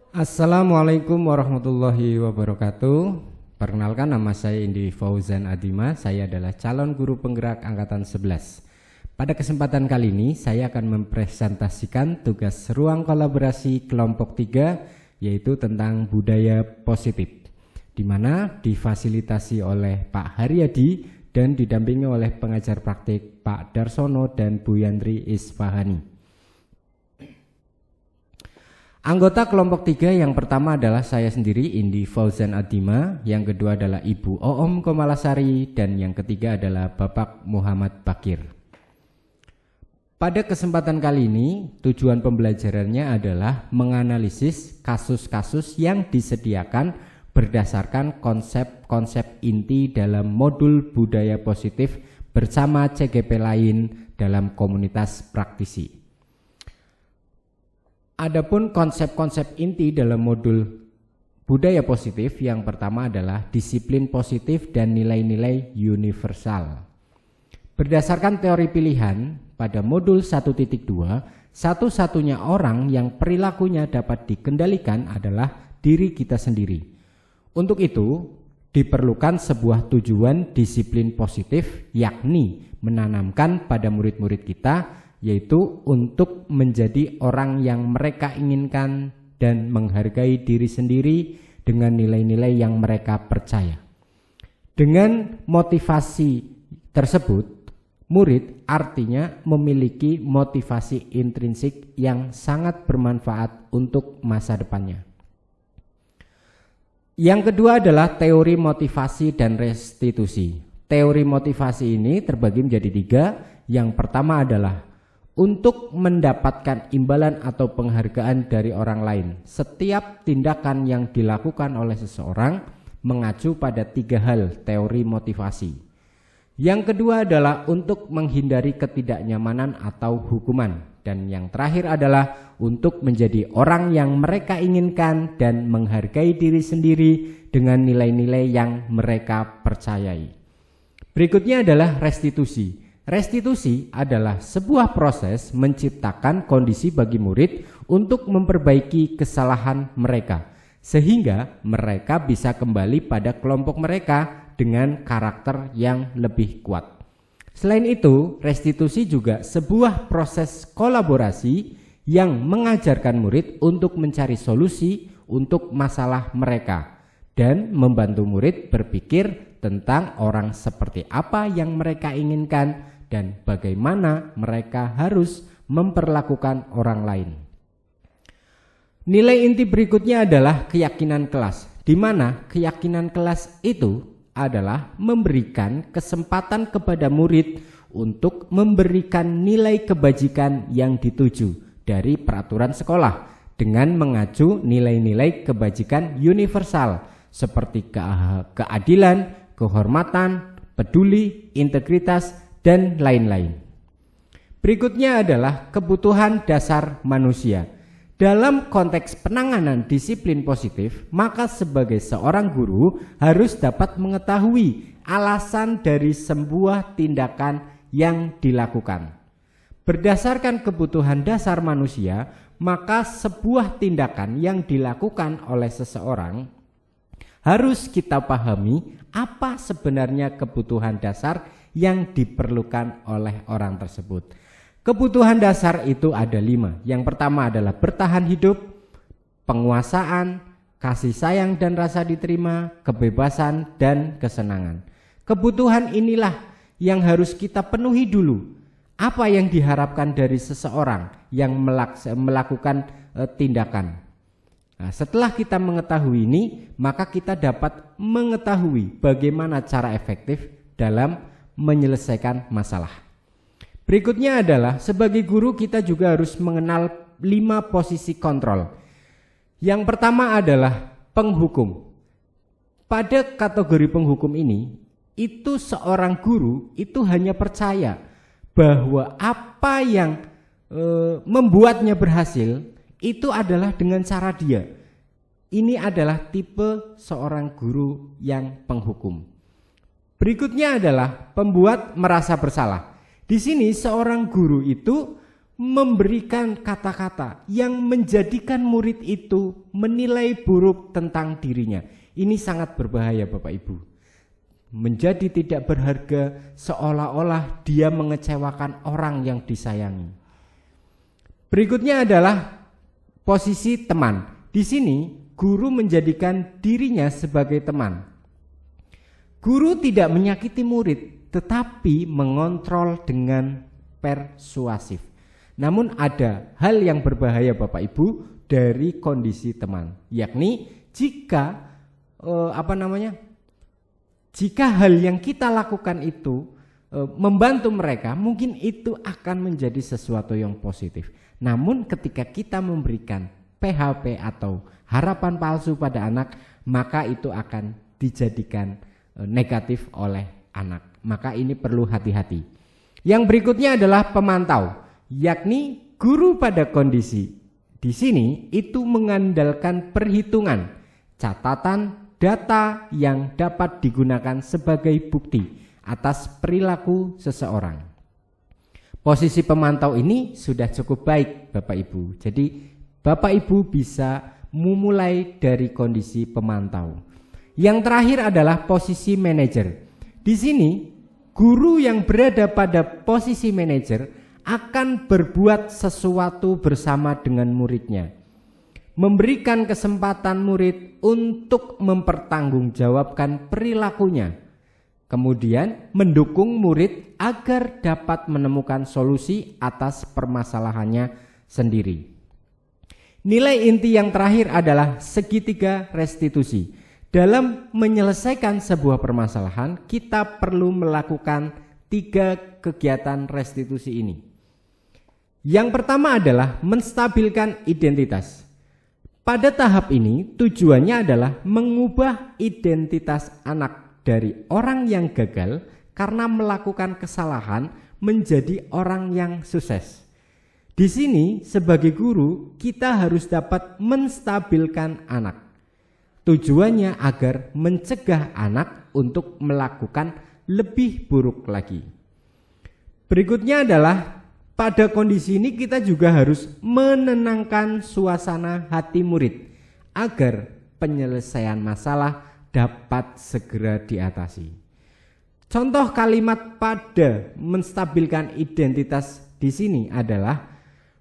Assalamualaikum warahmatullahi wabarakatuh. Perkenalkan, nama saya Indi Fauzan Adima. Saya adalah calon guru penggerak angkatan 11. Pada kesempatan kali ini saya akan mempresentasikan tugas ruang kolaborasi kelompok 3, yaitu tentang budaya positif, di mana difasilitasi oleh Pak Haryadi dan didampingi oleh pengajar praktik Pak Darsono dan Bu Yandri Isfahani. Anggota kelompok 3 yang pertama adalah saya sendiri, Indi Fauzan Adima, yang kedua adalah Ibu Oom Komalasari, dan yang ketiga adalah Bapak Muhammad Bakir. Pada kesempatan kali ini, tujuan pembelajarannya adalah menganalisis kasus-kasus yang disediakan berdasarkan konsep-konsep inti dalam modul budaya positif bersama CGP lain dalam komunitas praktisi. Adapun konsep-konsep inti dalam modul budaya positif yang pertama adalah disiplin positif dan nilai-nilai universal. Berdasarkan teori pilihan, pada modul 1.2, satu-satunya orang yang perilakunya dapat dikendalikan adalah diri kita sendiri. Untuk itu, diperlukan sebuah tujuan disiplin positif, yakni menanamkan pada murid-murid kita, yaitu untuk menjadi orang yang mereka inginkan dan menghargai diri sendiri dengan nilai-nilai yang mereka percaya. Dengan motivasi tersebut, murid artinya memiliki motivasi intrinsik yang sangat bermanfaat untuk masa depannya. Yang kedua adalah teori motivasi dan restitusi. Teori motivasi ini terbagi menjadi 3. Yang pertama adalah untuk mendapatkan imbalan atau penghargaan dari orang lain. Setiap tindakan yang dilakukan oleh seseorang mengacu pada 3 hal teori motivasi. Yang kedua adalah untuk menghindari ketidaknyamanan atau hukuman. Dan yang terakhir adalah untuk menjadi orang yang mereka inginkan dan menghargai diri sendiri dengan nilai-nilai yang mereka percayai. Berikutnya adalah restitusi. Restitusi adalah sebuah proses menciptakan kondisi bagi murid untuk memperbaiki kesalahan mereka, sehingga mereka bisa kembali pada kelompok mereka dengan karakter yang lebih kuat. Selain itu, restitusi juga sebuah proses kolaborasi yang mengajarkan murid untuk mencari solusi untuk masalah mereka dan membantu murid berpikir tentang orang seperti apa yang mereka inginkan dan bagaimana mereka harus memperlakukan orang lain. Nilai inti berikutnya adalah keyakinan kelas, di mana keyakinan kelas itu adalah memberikan kesempatan kepada murid untuk memberikan nilai kebajikan yang dituju dari peraturan sekolah dengan mengacu nilai-nilai kebajikan universal seperti keadilan, kehormatan, peduli, integritas, dan lain-lain. Berikutnya adalah kebutuhan dasar manusia. Dalam konteks penanganan disiplin positif, maka sebagai seorang guru harus dapat mengetahui alasan dari sebuah tindakan yang dilakukan. Berdasarkan kebutuhan dasar manusia, maka sebuah tindakan yang dilakukan oleh seseorang harus kita pahami apa sebenarnya kebutuhan dasar yang diperlukan oleh orang tersebut. Kebutuhan dasar itu ada 5. Yang pertama adalah bertahan hidup, penguasaan, kasih sayang dan rasa diterima, kebebasan dan kesenangan. Kebutuhan inilah yang harus kita penuhi dulu. Apa yang diharapkan dari seseorang yang melakukan tindakan. Nah, setelah kita mengetahui ini, maka kita dapat mengetahui bagaimana cara efektif dalam menyelesaikan masalah. Berikutnya adalah sebagai guru kita juga harus mengenal 5 posisi kontrol. Yang pertama adalah penghukum. Pada kategori penghukum ini, itu seorang guru itu hanya percaya bahwa apa yang membuatnya berhasil itu adalah dengan cara dia. Ini adalah tipe seorang guru yang penghukum. Berikutnya adalah pembuat merasa bersalah. Di sini seorang guru itu memberikan kata-kata yang menjadikan murid itu menilai buruk tentang dirinya. Ini sangat berbahaya Bapak Ibu. Menjadi tidak berharga seolah-olah dia mengecewakan orang yang disayangi. Berikutnya adalah posisi teman. Di sini guru menjadikan dirinya sebagai teman. Guru tidak menyakiti murid, tetapi mengontrol dengan persuasif. Namun ada hal yang berbahaya Bapak Ibu dari kondisi teman, yakni jika jika hal yang kita lakukan itu membantu mereka, mungkin itu akan menjadi sesuatu yang positif. Namun ketika kita memberikan PHP atau harapan palsu pada anak, maka itu akan dijadikan negatif oleh anak. Maka ini perlu hati-hati. Yang berikutnya adalah pemantau, yakni guru pada kondisi di sini itu mengandalkan perhitungan, catatan, data yang dapat digunakan sebagai bukti atas perilaku seseorang. Posisi pemantau ini sudah cukup baik Bapak Ibu. Jadi Bapak Ibu bisa memulai dari kondisi pemantau. Yang terakhir adalah posisi manajer. Di sini guru yang berada pada posisi manajer akan berbuat sesuatu bersama dengan muridnya, memberikan kesempatan murid untuk mempertanggungjawabkan perilakunya, kemudian mendukung murid agar dapat menemukan solusi atas permasalahannya sendiri. Nilai inti yang terakhir adalah segitiga restitusi. Dalam menyelesaikan sebuah permasalahan, kita perlu melakukan 3 kegiatan restitusi ini. Yang pertama adalah menstabilkan identitas. Pada tahap ini tujuannya adalah mengubah identitas anak dari orang yang gagal karena melakukan kesalahan menjadi orang yang sukses. Di sini sebagai guru kita harus dapat menstabilkan anak. Tujuannya agar mencegah anak untuk melakukan lebih buruk lagi. Berikutnya adalah pada kondisi ini kita juga harus menenangkan suasana hati murid agar penyelesaian masalah dapat segera diatasi. Contoh kalimat pada menstabilkan identitas di sini adalah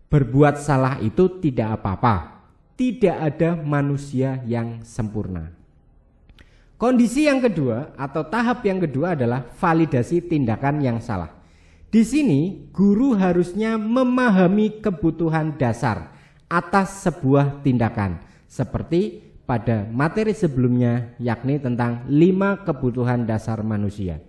berbuat salah itu tidak apa-apa. Tidak ada manusia yang sempurna. Kondisi yang kedua atau tahap yang kedua adalah validasi tindakan yang salah. Di sini guru harusnya memahami kebutuhan dasar atas sebuah tindakan, seperti pada materi sebelumnya, yakni tentang 5 kebutuhan dasar manusia.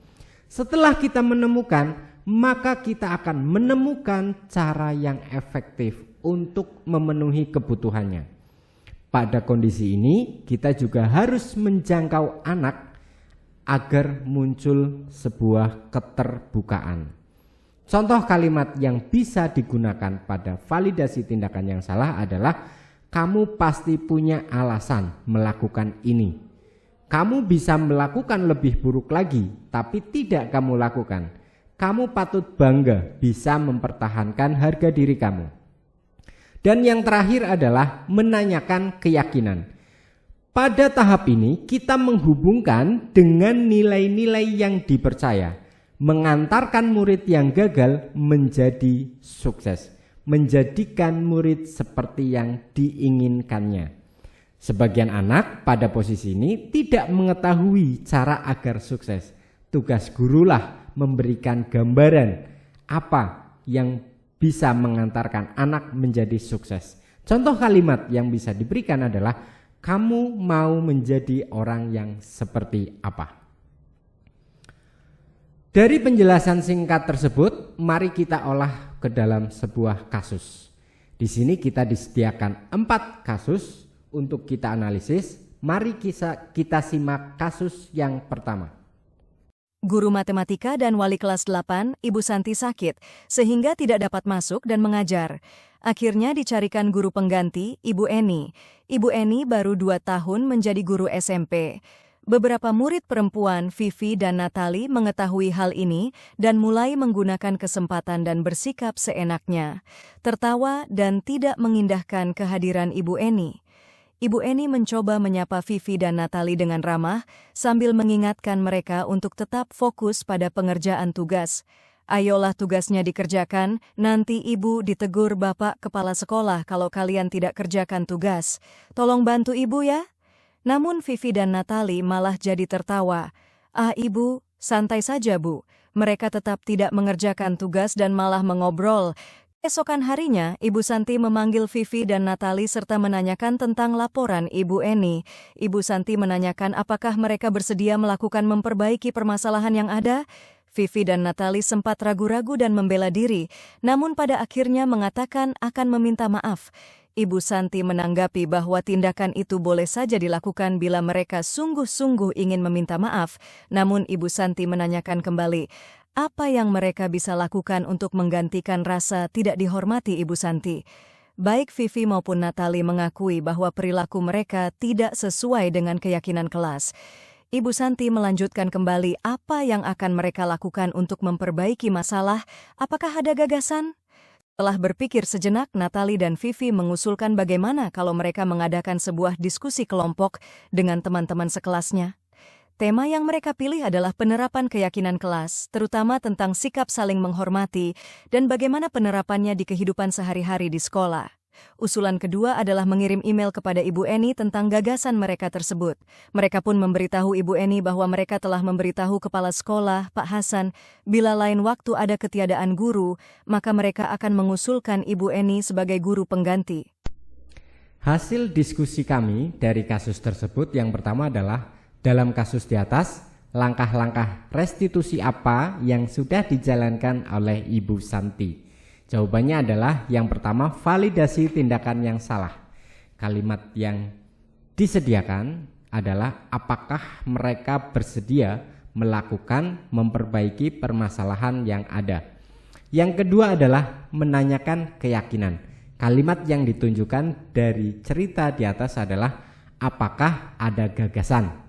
Setelah kita menemukan, maka kita akan menemukan cara yang efektif untuk memenuhi kebutuhannya. Pada kondisi ini kita juga harus menjangkau anak agar muncul sebuah keterbukaan. Contoh kalimat yang bisa digunakan pada validasi tindakan yang salah adalah kamu pasti punya alasan melakukan ini. Kamu bisa melakukan lebih buruk lagi tapi tidak kamu lakukan. Kamu patut bangga bisa mempertahankan harga diri kamu. Dan yang terakhir adalah menanyakan keyakinan. Pada tahap ini kita menghubungkan dengan nilai-nilai yang dipercaya, mengantarkan murid yang gagal menjadi sukses, menjadikan murid seperti yang diinginkannya. Sebagian anak pada posisi ini tidak mengetahui cara agar sukses. Tugas gurulah memberikan gambaran apa yang bisa mengantarkan anak menjadi sukses. Contoh kalimat yang bisa diberikan adalah kamu mau menjadi orang yang seperti apa? Dari penjelasan singkat tersebut, mari kita olah ke dalam sebuah kasus. Di sini kita disediakan 4 kasus untuk kita analisis. Mari kita simak kasus yang pertama. Guru matematika dan wali kelas 8, Ibu Santi sakit, sehingga tidak dapat masuk dan mengajar. Akhirnya dicarikan guru pengganti, Ibu Eni. Ibu Eni baru 2 tahun menjadi guru SMP. Beberapa murid perempuan, Vivi dan Natali, mengetahui hal ini dan mulai menggunakan kesempatan dan bersikap seenaknya, tertawa dan tidak mengindahkan kehadiran Ibu Eni. Ibu Eni mencoba menyapa Vivi dan Natali dengan ramah sambil mengingatkan mereka untuk tetap fokus pada pengerjaan tugas. Ayolah tugasnya dikerjakan, nanti Ibu ditegur Bapak Kepala Sekolah kalau kalian tidak kerjakan tugas. Tolong bantu Ibu ya. Namun Vivi dan Natali malah jadi tertawa. Ah Ibu, santai saja Bu. Mereka tetap tidak mengerjakan tugas dan malah mengobrol. Esokan harinya, Ibu Santi memanggil Vivi dan Natali serta menanyakan tentang laporan Ibu Eni. Ibu Santi menanyakan apakah mereka bersedia melakukan memperbaiki permasalahan yang ada. Vivi dan Natali sempat ragu-ragu dan membela diri, namun pada akhirnya mengatakan akan meminta maaf. Ibu Santi menanggapi bahwa tindakan itu boleh saja dilakukan bila mereka sungguh-sungguh ingin meminta maaf, namun Ibu Santi menanyakan kembali, apa yang mereka bisa lakukan untuk menggantikan rasa tidak dihormati Ibu Santi. Baik Vivi maupun Natali mengakui bahwa perilaku mereka tidak sesuai dengan keyakinan kelas. Ibu Santi melanjutkan kembali apa yang akan mereka lakukan untuk memperbaiki masalah. Apakah ada gagasan? Setelah berpikir sejenak, Natali dan Vivi mengusulkan bagaimana kalau mereka mengadakan sebuah diskusi kelompok dengan teman-teman sekelasnya. Tema yang mereka pilih adalah penerapan keyakinan kelas, terutama tentang sikap saling menghormati dan bagaimana penerapannya di kehidupan sehari-hari di sekolah. Usulan kedua adalah mengirim email kepada Ibu Eni tentang gagasan mereka tersebut. Mereka pun memberitahu Ibu Eni bahwa mereka telah memberitahu Kepala Sekolah, Pak Hasan, bila lain waktu ada ketiadaan guru, maka mereka akan mengusulkan Ibu Eni sebagai guru pengganti. Hasil diskusi kami dari kasus tersebut yang pertama adalah dalam kasus di atas, langkah-langkah restitusi apa yang sudah dijalankan oleh Ibu Santi? Jawabannya adalah yang pertama, validasi tindakan yang salah. Kalimat yang disediakan adalah apakah mereka bersedia melakukan memperbaiki permasalahan yang ada. Yang kedua adalah menanyakan keyakinan. Kalimat yang ditunjukkan dari cerita di atas adalah apakah ada gagasan.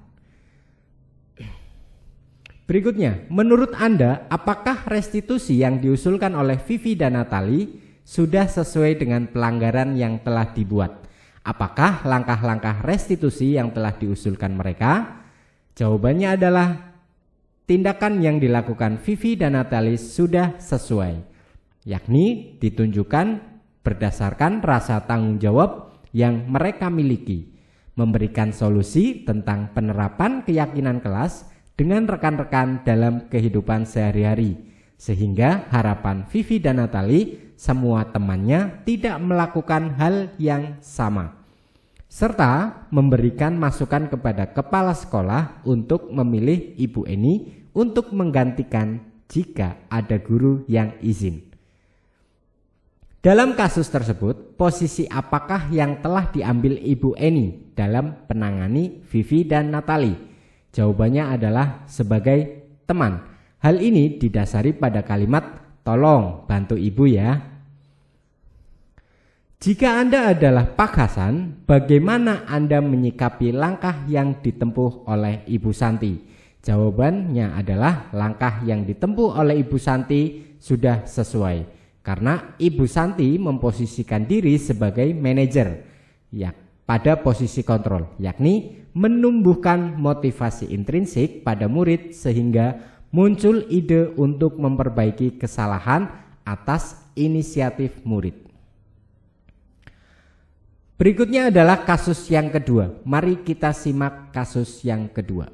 Berikutnya, menurut Anda, apakah restitusi yang diusulkan oleh Vivi dan Natali sudah sesuai dengan pelanggaran yang telah dibuat? Apakah langkah-langkah restitusi yang telah diusulkan mereka? Jawabannya adalah tindakan yang dilakukan Vivi dan Natali sudah sesuai, yakni ditunjukkan berdasarkan rasa tanggung jawab yang mereka miliki, memberikan solusi tentang penerapan keyakinan kelas dengan rekan-rekan dalam kehidupan sehari-hari, sehingga harapan Vivi dan Natali semua temannya tidak melakukan hal yang sama, serta memberikan masukan kepada kepala sekolah untuk memilih Ibu Eni untuk menggantikan jika ada guru yang izin. Dalam kasus tersebut, posisi apakah yang telah diambil Ibu Eni dalam penangani Vivi dan Natali? Jawabannya adalah sebagai teman. Hal ini didasari pada kalimat tolong bantu ibu ya. Jika Anda adalah Pak Hasan, bagaimana Anda menyikapi langkah yang ditempuh oleh Ibu Santi? Jawabannya adalah langkah yang ditempuh oleh Ibu Santi sudah sesuai, karena Ibu Santi memposisikan diri sebagai manajer pada posisi kontrol, yakni menumbuhkan motivasi intrinsik pada murid sehingga muncul ide untuk memperbaiki kesalahan atas inisiatif murid. Berikutnya adalah kasus yang kedua. Mari kita simak kasus yang kedua.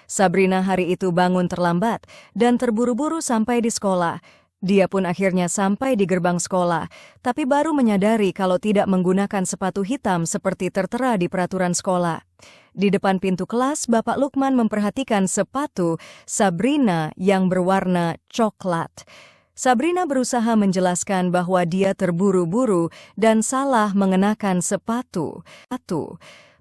Sabrina hari itu bangun terlambat dan terburu-buru sampai di sekolah. Dia pun akhirnya sampai di gerbang sekolah, tapi baru menyadari kalau tidak menggunakan sepatu hitam seperti tertera di peraturan sekolah. Di depan pintu kelas, Bapak Lukman memperhatikan sepatu Sabrina yang berwarna coklat. Sabrina berusaha menjelaskan bahwa dia terburu-buru dan salah mengenakan sepatu.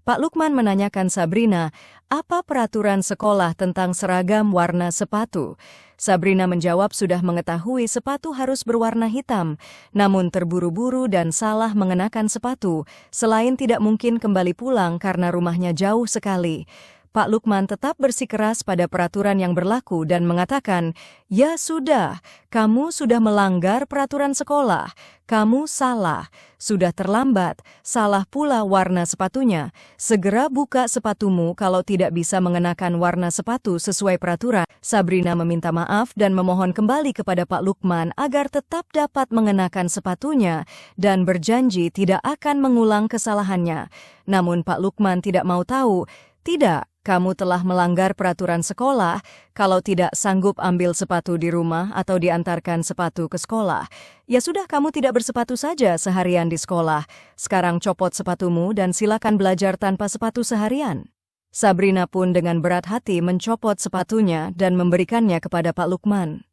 Pak Lukman menanyakan Sabrina, apa peraturan sekolah tentang seragam warna sepatu? Sabrina menjawab sudah mengetahui sepatu harus berwarna hitam, namun terburu-buru dan salah mengenakan sepatu, selain tidak mungkin kembali pulang karena rumahnya jauh sekali. Pak Lukman tetap bersikeras pada peraturan yang berlaku dan mengatakan, "Ya sudah, kamu sudah melanggar peraturan sekolah. Kamu salah, sudah terlambat, salah pula warna sepatunya. Segera buka sepatumu kalau tidak bisa mengenakan warna sepatu sesuai peraturan." Sabrina meminta maaf dan memohon kembali kepada Pak Lukman agar tetap dapat mengenakan sepatunya dan berjanji tidak akan mengulang kesalahannya. Namun Pak Lukman tidak mau tahu. "Tidak, kamu telah melanggar peraturan sekolah. Kalau tidak sanggup ambil sepatu di rumah atau diantarkan sepatu ke sekolah, ya sudah kamu tidak bersepatu saja seharian di sekolah. Sekarang copot sepatumu dan silakan belajar tanpa sepatu seharian." Sabrina pun dengan berat hati mencopot sepatunya dan memberikannya kepada Pak Lukman.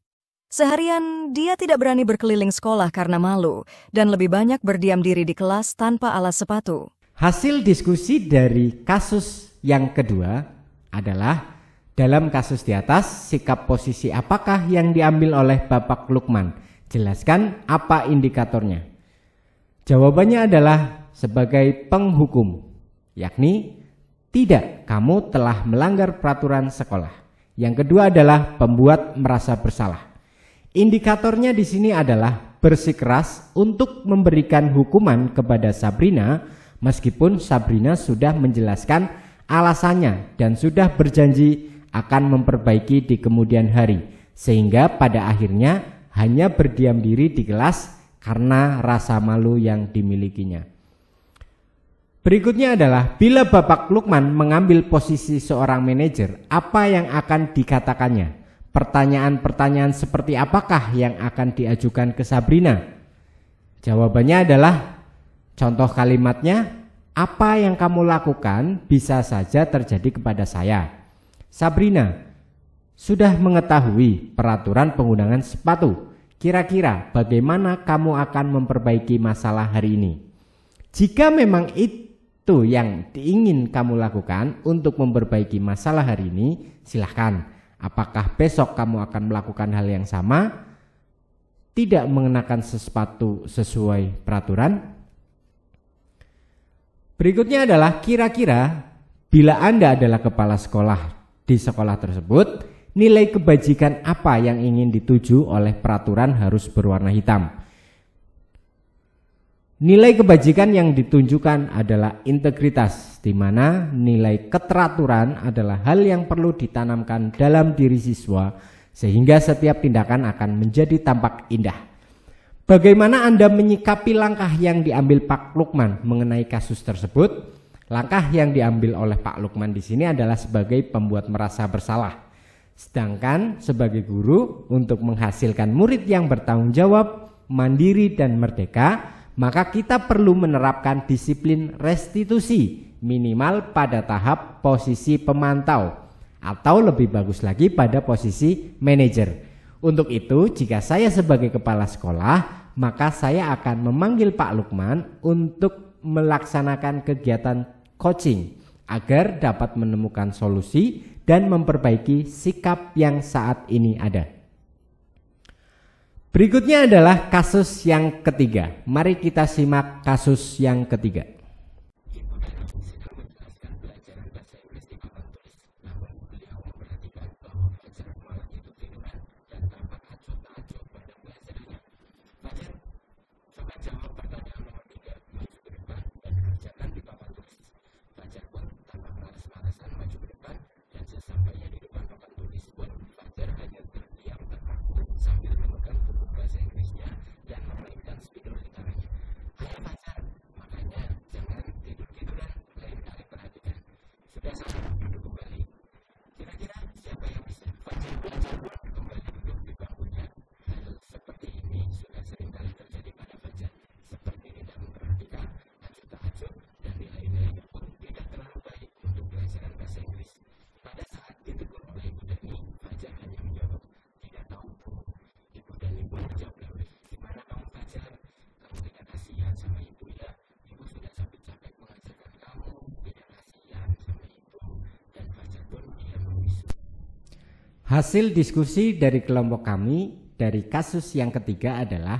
Seharian dia tidak berani berkeliling sekolah karena malu dan lebih banyak berdiam diri di kelas tanpa alas sepatu. Hasil diskusi dari kasus yang kedua adalah dalam kasus di atas, sikap posisi apakah yang diambil oleh Bapak Lukman? Jelaskan apa indikatornya. Jawabannya adalah sebagai penghukum, yakni tidak, kamu telah melanggar peraturan sekolah. Yang kedua adalah pembuat merasa bersalah. Indikatornya di sini adalah bersikeras untuk memberikan hukuman kepada Sabrina meskipun Sabrina sudah menjelaskan alasannya dan sudah berjanji akan memperbaiki di kemudian hari, sehingga pada akhirnya hanya berdiam diri di kelas karena rasa malu yang dimilikinya. Berikutnya adalah bila Bapak Lukman mengambil posisi seorang manajer, apa yang akan dikatakannya? Pertanyaan-pertanyaan seperti apakah yang akan diajukan ke Sabrina? Jawabannya adalah contoh kalimatnya, apa yang kamu lakukan bisa saja terjadi kepada saya. Sabrina, sudah mengetahui peraturan penggunaan sepatu. Kira-kira bagaimana kamu akan memperbaiki masalah hari ini? Jika memang itu yang ingin kamu lakukan untuk memperbaiki masalah hari ini, silahkan. Apakah besok kamu akan melakukan hal yang sama? Tidak mengenakan sepatu sesuai peraturan? Berikutnya adalah kira-kira bila Anda adalah kepala sekolah di sekolah tersebut, nilai kebajikan apa yang ingin dituju oleh peraturan harus berwarna hitam? Nilai kebajikan yang ditunjukkan adalah integritas, di mana nilai keteraturan adalah hal yang perlu ditanamkan dalam diri siswa sehingga setiap tindakan akan menjadi tampak indah. Bagaimana Anda menyikapi langkah yang diambil Pak Lukman mengenai kasus tersebut? Langkah yang diambil oleh Pak Lukman di sini adalah sebagai pembuat merasa bersalah. Sedangkan sebagai guru untuk menghasilkan murid yang bertanggung jawab, mandiri dan merdeka, maka kita perlu menerapkan disiplin restitusi minimal pada tahap posisi pemantau atau lebih bagus lagi pada posisi manajer. Untuk itu, jika saya sebagai kepala sekolah, maka saya akan memanggil Pak Lukman untuk melaksanakan kegiatan coaching agar dapat menemukan solusi dan memperbaiki sikap yang saat ini ada. Berikutnya adalah kasus yang ketiga. Mari kita simak kasus yang ketiga. Hasil diskusi dari kelompok kami dari kasus yang ketiga adalah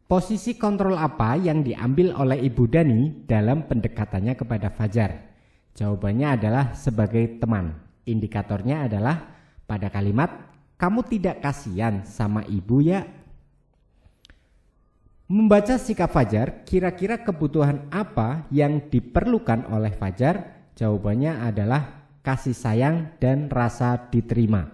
posisi kontrol apa yang diambil oleh Ibu Dani dalam pendekatannya kepada Fajar. Jawabannya adalah sebagai teman. Indikatornya adalah pada kalimat, kamu tidak kasihan sama ibu ya? Membaca sikap Fajar, kira-kira kebutuhan apa yang diperlukan oleh Fajar? Jawabannya adalah kasih sayang dan rasa diterima.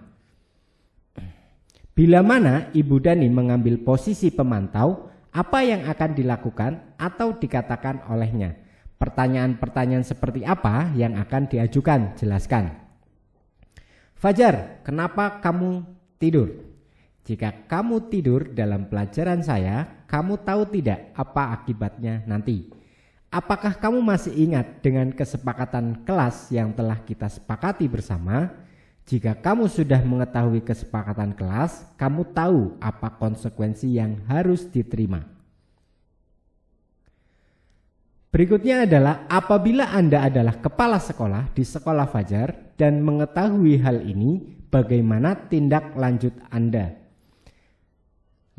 Bila mana Ibu Dani mengambil posisi pemantau, apa yang akan dilakukan atau dikatakan olehnya? Pertanyaan-pertanyaan seperti apa yang akan diajukan? Jelaskan. Fajar, kenapa kamu tidur? Jika kamu tidur dalam pelajaran saya, kamu tahu tidak apa akibatnya nanti? Apakah kamu masih ingat dengan kesepakatan kelas yang telah kita sepakati bersama? Jika kamu sudah mengetahui kesepakatan kelas, kamu tahu apa konsekuensi yang harus diterima. Berikutnya adalah apabila Anda adalah kepala sekolah di sekolah Fajar dan mengetahui hal ini, bagaimana tindak lanjut Anda?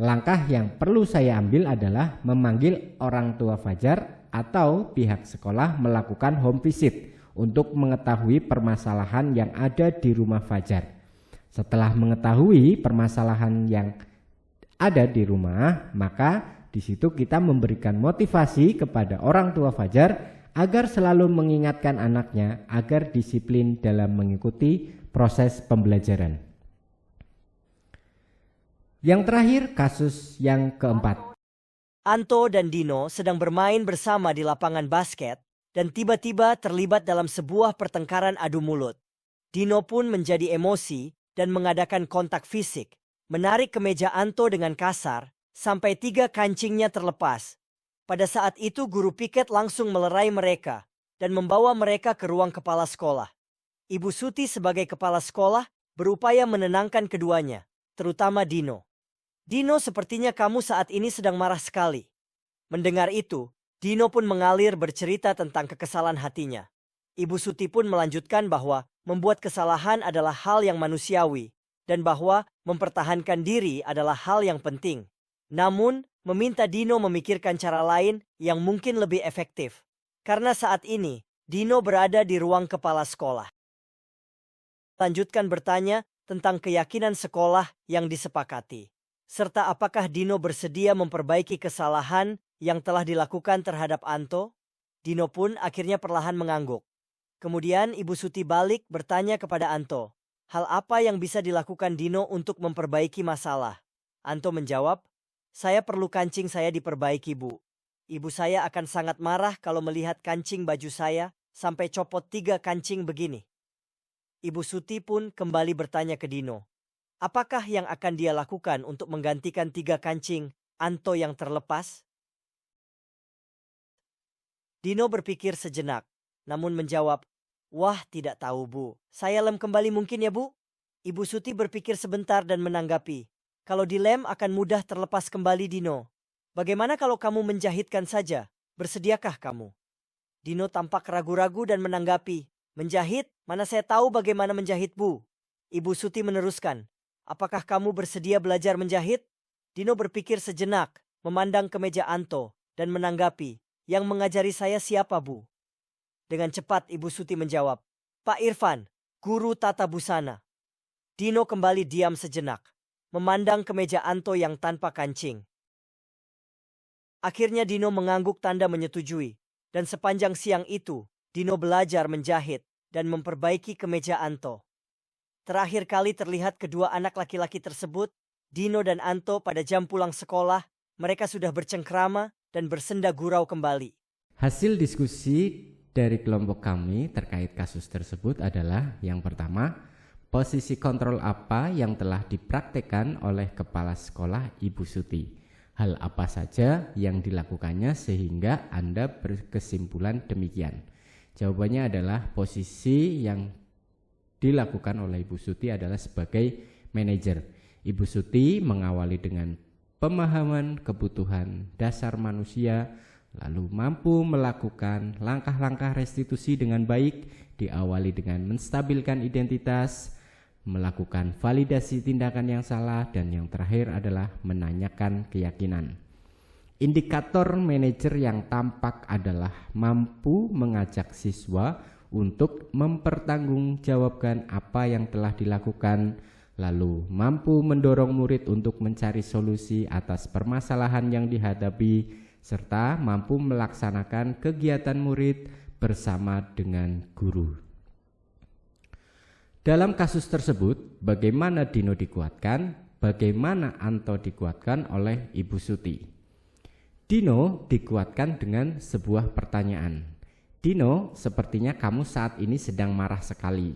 Langkah yang perlu saya ambil adalah memanggil orang tua Fajar atau pihak sekolah melakukan home visit untuk mengetahui permasalahan yang ada di rumah Fajar. Setelah mengetahui permasalahan yang ada di rumah, maka di situ kita memberikan motivasi kepada orang tua Fajar agar selalu mengingatkan anaknya agar disiplin dalam mengikuti proses pembelajaran. Yang terakhir, kasus yang keempat. Anto dan Dino sedang bermain bersama di lapangan basket dan tiba-tiba terlibat dalam sebuah pertengkaran adu mulut. Dino pun menjadi emosi dan mengadakan kontak fisik, menarik kemeja Anto dengan kasar sampai 3 kancingnya terlepas. Pada saat itu guru piket langsung melerai mereka dan membawa mereka ke ruang kepala sekolah. Ibu Suti sebagai kepala sekolah berupaya menenangkan keduanya, terutama Dino. Dino, sepertinya kamu saat ini sedang marah sekali. Mendengar itu, Dino pun mengalir bercerita tentang kekesalan hatinya. Ibu Suti pun melanjutkan bahwa membuat kesalahan adalah hal yang manusiawi dan bahwa mempertahankan diri adalah hal yang penting. Namun, meminta Dino memikirkan cara lain yang mungkin lebih efektif. Karena saat ini, Dino berada di ruang kepala sekolah. Lanjutkan bertanya tentang keyakinan sekolah yang disepakati. Serta apakah Dino bersedia memperbaiki kesalahan yang telah dilakukan terhadap Anto? Dino pun akhirnya perlahan mengangguk. Kemudian Ibu Suti balik bertanya kepada Anto, hal apa yang bisa dilakukan Dino untuk memperbaiki masalah? Anto menjawab, saya perlu kancing saya diperbaiki, Bu. Ibu saya akan sangat marah kalau melihat kancing baju saya sampai copot 3 kancing begini. Ibu Suti pun kembali bertanya ke Dino, apakah yang akan dia lakukan untuk menggantikan 3 kancing Anto yang terlepas? Dino berpikir sejenak, namun menjawab, wah tidak tahu Bu, saya lem kembali mungkin ya Bu? Ibu Suti berpikir sebentar dan menanggapi, kalau dilem akan mudah terlepas kembali Dino. Bagaimana kalau kamu menjahitkan saja, bersediakah kamu? Dino tampak ragu-ragu dan menanggapi, menjahit, mana saya tahu bagaimana menjahit Bu? Ibu Suti meneruskan, apakah kamu bersedia belajar menjahit? Dino berpikir sejenak, memandang ke meja Anto, dan menanggapi, yang mengajari saya siapa Bu? Dengan cepat Ibu Suti menjawab, Pak Irfan, guru tata busana. Dino kembali diam sejenak, memandang ke meja Anto yang tanpa kancing. Akhirnya Dino mengangguk tanda menyetujui, dan sepanjang siang itu, Dino belajar menjahit dan memperbaiki kemeja Anto. Terakhir kali terlihat kedua anak laki-laki tersebut, Dino dan Anto pada jam pulang sekolah, mereka sudah bercengkrama dan bersenda gurau kembali. Hasil diskusi dari kelompok kami terkait kasus tersebut adalah yang pertama, posisi kontrol apa yang telah dipraktekkan oleh kepala sekolah Ibu Suti. Hal apa saja yang dilakukannya sehingga Anda berkesimpulan demikian? Jawabannya adalah posisi yang dilakukan oleh Ibu Suti adalah sebagai manajer. Ibu Suti mengawali dengan pemahaman kebutuhan dasar manusia, lalu mampu melakukan langkah-langkah restitusi dengan baik, diawali dengan menstabilkan identitas, melakukan validasi tindakan yang salah, dan yang terakhir adalah menanyakan keyakinan. Indikator manajer yang tampak adalah mampu mengajak siswa untuk mempertanggungjawabkan apa yang telah dilakukan, lalu mampu mendorong murid untuk mencari solusi atas permasalahan yang dihadapi, serta mampu melaksanakan kegiatan murid bersama dengan guru. Dalam kasus tersebut, bagaimana Dino dikuatkan, bagaimana Anto dikuatkan oleh Ibu Suti. Dino dikuatkan dengan sebuah pertanyaan. Dino, sepertinya kamu saat ini sedang marah sekali.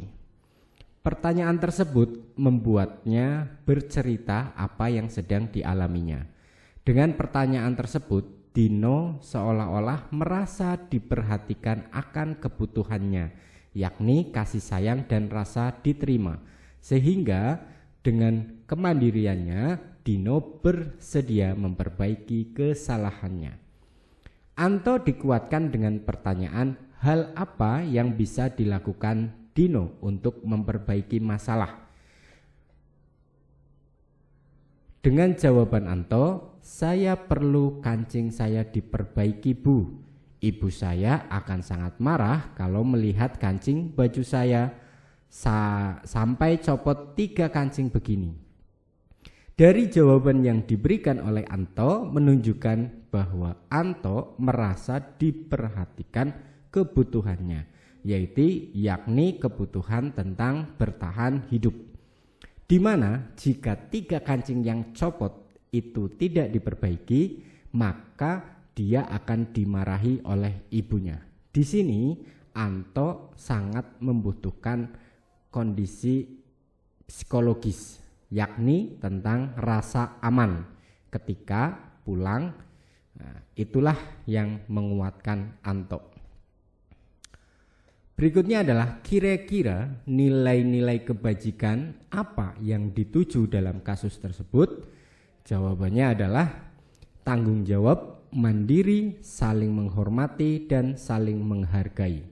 Pertanyaan tersebut membuatnya bercerita apa yang sedang dialaminya. Dengan pertanyaan tersebut, Dino seolah-olah merasa diperhatikan akan kebutuhannya, yakni kasih sayang dan rasa diterima. Sehingga dengan kemandiriannya, Dino bersedia memperbaiki kesalahannya. Anto dikuatkan dengan pertanyaan, hal apa yang bisa dilakukan Dino untuk memperbaiki masalah? Dengan jawaban Anto, saya perlu kancing saya diperbaiki, Bu. Ibu saya akan sangat marah kalau melihat kancing baju saya sampai copot 3 kancing begini. Dari jawaban yang diberikan oleh Anto menunjukkan bahwa Anto merasa diperhatikan kebutuhannya, yakni kebutuhan tentang bertahan hidup. Di mana jika 3 kancing yang copot itu tidak diperbaiki, maka dia akan dimarahi oleh ibunya. Di sini Anto sangat membutuhkan kondisi psikologis, yakni tentang rasa aman ketika pulang. Itulah yang menguatkan Anto. Berikutnya adalah kira-kira nilai-nilai kebajikan apa yang dituju dalam kasus tersebut. Jawabannya adalah tanggung jawab, mandiri, saling menghormati, dan saling menghargai.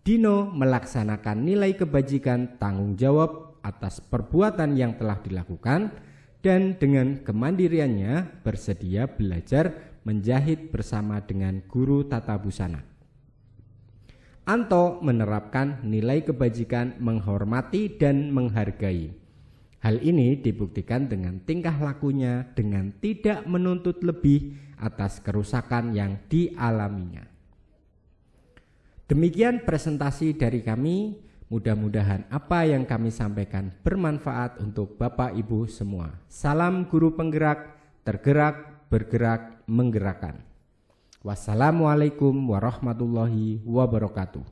Dino melaksanakan nilai kebajikan tanggung jawab atas perbuatan yang telah dilakukan, dan dengan kemandiriannya bersedia belajar menjahit bersama dengan guru tata busana. Anto menerapkan nilai kebajikan menghormati dan menghargai. Hal ini dibuktikan dengan tingkah lakunya dengan tidak menuntut lebih atas kerusakan yang dialaminya. Demikian presentasi dari kami. Mudah-mudahan apa yang kami sampaikan bermanfaat untuk Bapak Ibu semua. Salam guru penggerak, tergerak, bergerak, menggerakkan. Wassalamualaikum warahmatullahi wabarakatuh.